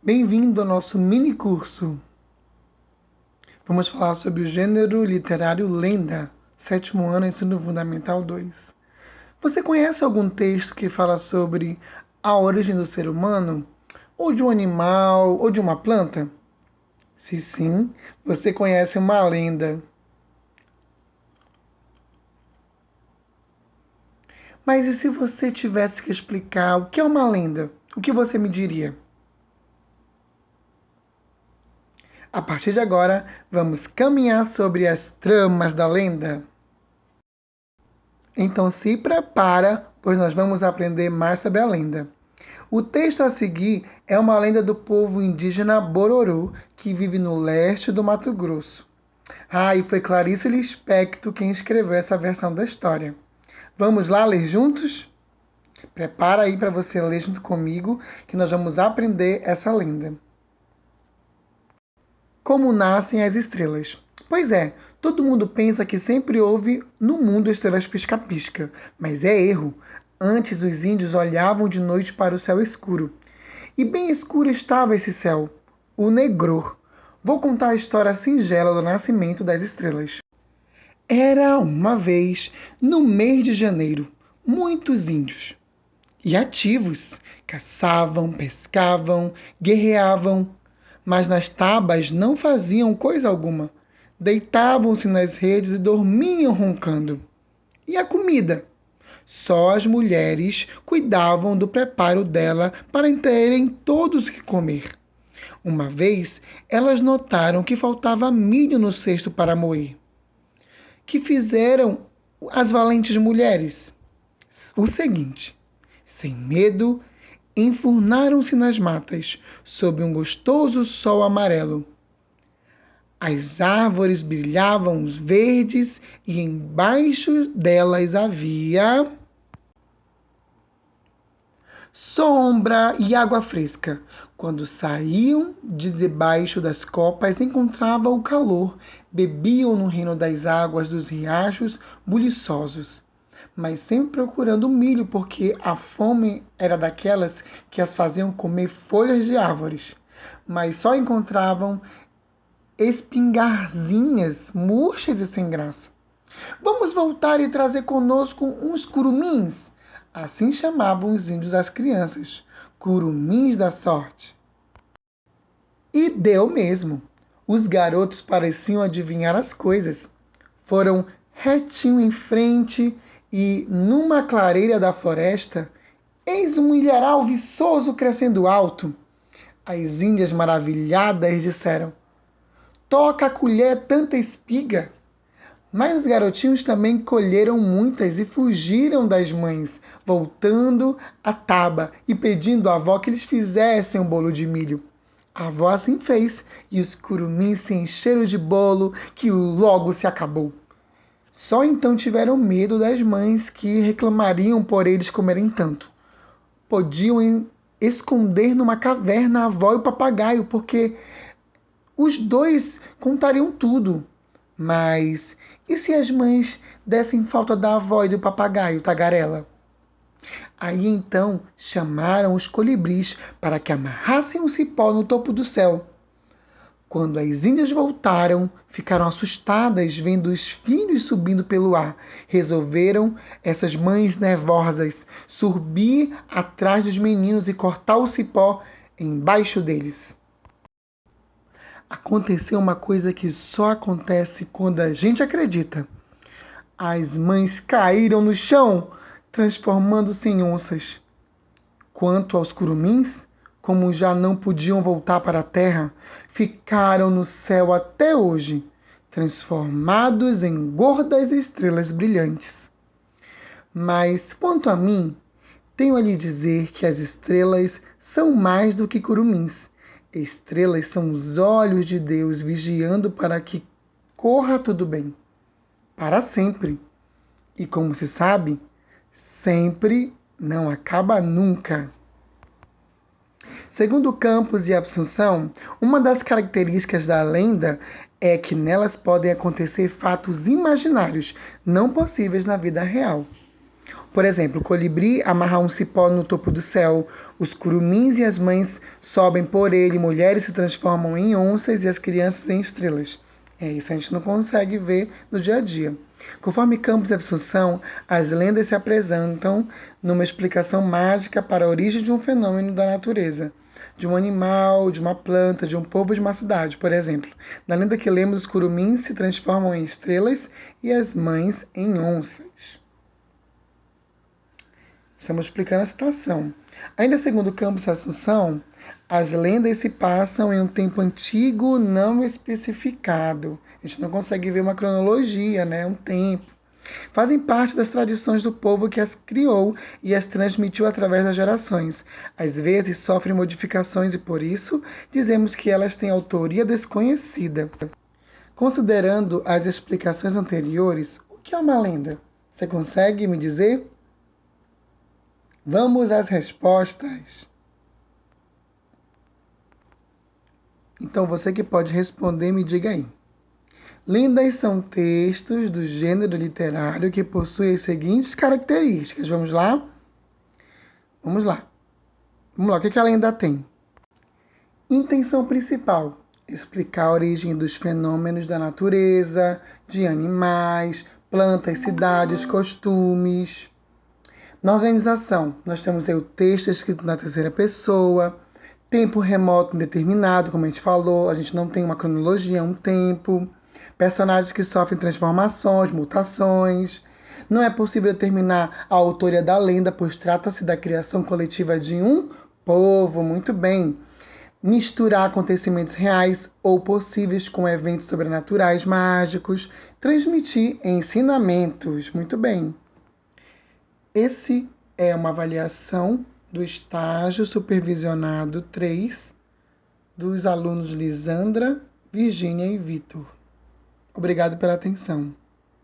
Bem-vindo ao nosso mini curso. Vamos falar sobre o gênero literário lenda, sétimo ano, ensino fundamental 2. Você conhece algum texto que fala sobre a origem do ser humano? Ou de um animal, ou de uma planta? Se sim, você conhece uma lenda. Mas e se você tivesse que explicar o que é uma lenda? O que você me diria? A partir de agora, vamos caminhar sobre as tramas da lenda. Então se prepara, pois nós vamos aprender mais sobre a lenda. O texto a seguir é uma lenda do povo indígena Bororô, que vive no leste do Mato Grosso. E foi Clarice Lispector quem escreveu essa versão da história. Vamos lá ler juntos? Prepara aí para você ler junto comigo, que nós vamos aprender essa lenda. Como nascem as estrelas? Pois é, todo mundo pensa que sempre houve no mundo estrelas pisca-pisca, mas é erro. Antes os índios olhavam de noite para o céu escuro. E bem escuro estava esse céu, o negror. Vou contar a história singela do nascimento das estrelas. Era uma vez, no mês de janeiro, muitos índios. E ativos, caçavam, pescavam, guerreavam, mas nas tabas não faziam coisa alguma. Deitavam-se nas redes e dormiam roncando. E a comida? Só as mulheres cuidavam do preparo dela para terem todos o que comer. Uma vez, elas notaram que faltava milho no cesto para moer. Que fizeram as valentes mulheres? O seguinte: sem medo, enfurnaram-se nas matas, sob um gostoso sol amarelo. As árvores brilhavam verdes e embaixo delas havia sombra e água fresca. Quando saíam de debaixo das copas, encontravam o calor, bebiam no reino das águas dos riachos buliçosos, mas sempre procurando milho, porque a fome era daquelas que as faziam comer folhas de árvores, mas só encontravam espingarzinhas murchas e sem graça. Vamos voltar e trazer conosco uns curumins. Assim chamavam os índios as crianças, curumins da sorte. E deu mesmo. Os garotos pareciam adivinhar as coisas. Foram retinho em frente e, numa clareira da floresta, eis um milharal viçoso crescendo alto. As índias maravilhadas disseram: toca a colher tanta espiga. Mas os garotinhos também colheram muitas e fugiram das mães, voltando à taba e pedindo à avó que eles fizessem um bolo de milho. A avó assim fez, e os curumins se encheram de bolo, que logo se acabou. Só então tiveram medo das mães, que reclamariam por eles comerem tanto. Podiam esconder numa caverna a avó e o papagaio, porque os dois contariam tudo. Mas e se as mães dessem falta da avó e do papagaio, tagarela? Aí então chamaram os colibris para que amarrassem um cipó no topo do céu. Quando as índias voltaram, ficaram assustadas vendo os filhos subindo pelo ar. Resolveram, essas mães nervosas, subir atrás dos meninos e cortar o cipó embaixo deles. Aconteceu uma coisa que só acontece quando a gente acredita. As mães caíram no chão, transformando-se em onças. Quanto aos curumins, como já não podiam voltar para a terra, ficaram no céu até hoje, transformados em gordas estrelas brilhantes. Mas, quanto a mim, tenho a lhe dizer que as estrelas são mais do que curumins. Estrelas são os olhos de Deus vigiando para que corra tudo bem, para sempre. E como se sabe, sempre não acaba nunca. Segundo Campos e Assunção, uma das características da lenda é que nelas podem acontecer fatos imaginários, não possíveis na vida real. Por exemplo, o colibri amarra um cipó no topo do céu, os curumins e as mães sobem por ele, mulheres se transformam em onças e as crianças em estrelas. Isso a gente não consegue ver no dia a dia. Conforme Campos de Absorção, as lendas se apresentam numa explicação mágica para a origem de um fenômeno da natureza, de um animal, de uma planta, de um povo, de uma cidade. Por exemplo, na lenda que lemos, os curumins se transformam em estrelas e as mães em onças. Estamos explicando a situação. Ainda segundo Campos de Assunção, as lendas se passam em um tempo antigo não especificado. A gente não consegue ver uma cronologia, um tempo. Fazem parte das tradições do povo que as criou e as transmitiu através das gerações. Às vezes sofrem modificações e por isso dizemos que elas têm autoria desconhecida. Considerando as explicações anteriores, o que é uma lenda? Você consegue me dizer? Vamos às respostas. Então, você que pode responder, me diga aí. Lendas são textos do gênero literário que possuem as seguintes características. Vamos lá? Vamos lá. O que a lenda tem? Intenção principal: explicar a origem dos fenômenos da natureza, de animais, plantas, cidades, costumes. Na organização, nós temos aí o texto escrito na terceira pessoa, tempo remoto indeterminado, como a gente falou, a gente não tem uma cronologia, um tempo, personagens que sofrem transformações, mutações. Não é possível determinar a autoria da lenda, pois trata-se da criação coletiva de um povo. Muito bem. Misturar acontecimentos reais ou possíveis com eventos sobrenaturais mágicos. Transmitir ensinamentos. Muito bem. Esse é uma avaliação do estágio supervisionado 3 dos alunos Lisandra, Virgínia e Vitor. Obrigado pela atenção.